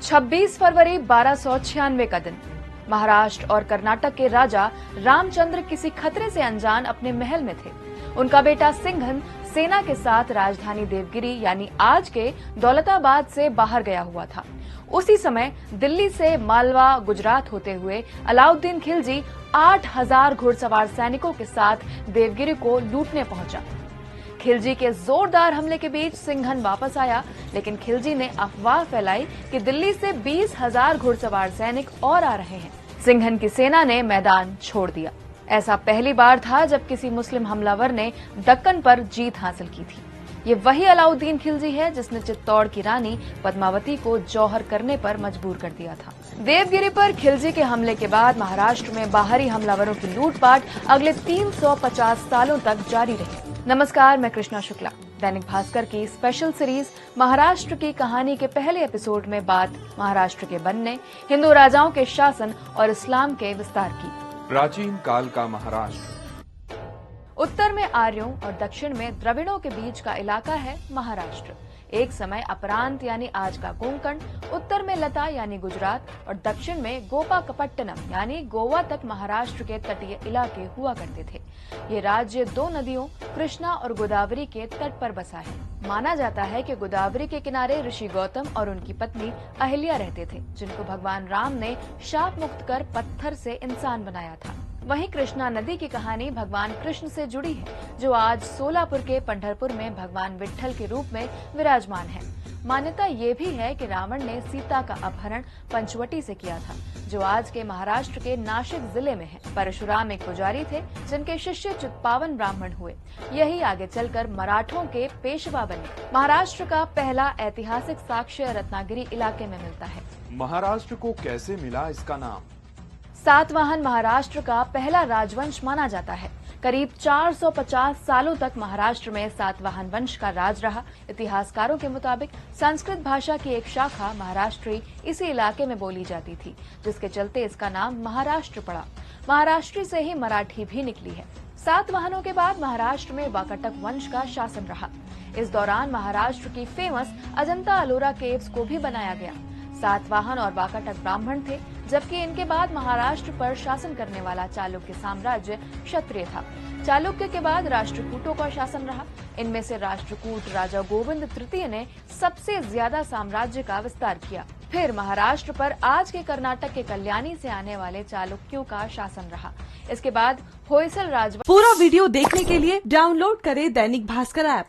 26 फरवरी 1296 का दिन। महाराष्ट्र और कर्नाटक के राजा रामचंद्र किसी खतरे से अनजान अपने महल में थे। उनका बेटा सिंघन सेना के साथ राजधानी देवगिरी यानी आज के दौलताबाद से बाहर गया हुआ था। उसी समय दिल्ली से मालवा गुजरात होते हुए अलाउद्दीन खिलजी 8000 घुड़सवार सैनिकों के साथ देवगिरी को लूटने पहुंचा। खिलजी के जोरदार हमले के बीच सिंघन वापस आया, लेकिन खिलजी ने अफवाह फैलाई कि दिल्ली से 20,000 घुड़सवार सैनिक और आ रहे हैं। सिंघन की सेना ने मैदान छोड़ दिया। ऐसा पहली बार था जब किसी मुस्लिम हमलावर ने दक्कन पर जीत हासिल की थी। ये वही अलाउद्दीन खिलजी है जिसने चित्तौड़ की रानी पद्मावती को जौहर करने पर मजबूर कर दिया था। देवगिरी पर खिलजी के हमले के बाद महाराष्ट्र में बाहरी हमलावरों की लूटपाट अगले 350 सालों तक जारी रही। नमस्कार, मैं कृष्णा शुक्ला। दैनिक भास्कर की स्पेशल सीरीज महाराष्ट्र की कहानी के पहले एपिसोड में बात महाराष्ट्र के बनने, हिंदू राजाओं के शासन और इस्लाम के विस्तार की। प्राचीन काल का महाराष्ट्र। उत्तर में आर्यों और दक्षिण में द्रविड़ों के बीच का इलाका है महाराष्ट्र। एक समय अपरांत यानी आज का कोंकण, उत्तर में लता यानी गुजरात और दक्षिण में गोपाकपट्टनम यानी गोवा तक महाराष्ट्र के तटीय इलाके हुआ करते थे। ये राज्य दो नदियों कृष्णा और गोदावरी के तट पर बसा है। माना जाता है कि गोदावरी के किनारे ऋषि गौतम और उनकी पत्नी अहिल्या रहते थे, जिनको भगवान राम ने शाप मुक्त कर पत्थर से इंसान बनाया था। वहीं कृष्णा नदी की कहानी भगवान कृष्ण से जुड़ी है, जो आज सोलापुर के पंढरपुर में भगवान विट्ठल के रूप में विराजमान है। मान्यता ये भी है कि रावण ने सीता का अपहरण पंचवटी से किया था, जो आज के महाराष्ट्र के नाशिक जिले में है। परशुराम एक पुजारी थे, जिनके शिष्य चित्पावन ब्राह्मण हुए। यही आगे चलकर मराठों के पेशवा बने। महाराष्ट्र का पहला ऐतिहासिक साक्ष्य रत्नागिरी इलाके में मिलता है। महाराष्ट्र को कैसे मिला इसका नाम? सातवाहन महाराष्ट्र का पहला राजवंश माना जाता है। करीब 450 सालों तक महाराष्ट्र में सातवाहन वंश का राज रहा। इतिहासकारों के मुताबिक संस्कृत भाषा की एक शाखा महाराष्ट्री इसी इलाके में बोली जाती थी, जिसके चलते इसका नाम महाराष्ट्र पड़ा। महाराष्ट्री से ही मराठी भी निकली है। सातवाहनों के बाद महाराष्ट्र में वाकाटक वंश का शासन रहा। इस दौरान महाराष्ट्र की फेमस अजंता अलोरा केव्स को भी बनाया गया। सातवाहन और वाकाटक ब्राह्मण थे, जबकि इनके बाद महाराष्ट्र पर शासन करने वाला चालुक्य साम्राज्य क्षत्रिय था। चालुक्य के बाद राष्ट्रकूटों का शासन रहा। इनमें से राष्ट्रकूट राजा गोविंद तृतीय ने सबसे ज्यादा साम्राज्य का विस्तार किया। फिर महाराष्ट्र पर आज के कर्नाटक के कल्याणी से आने वाले चालुक्यों का शासन रहा। इसके बाद होयसल राजवंश। पूरा वीडियो देखने के लिए डाउनलोड करें दैनिक भास्कर ऐप।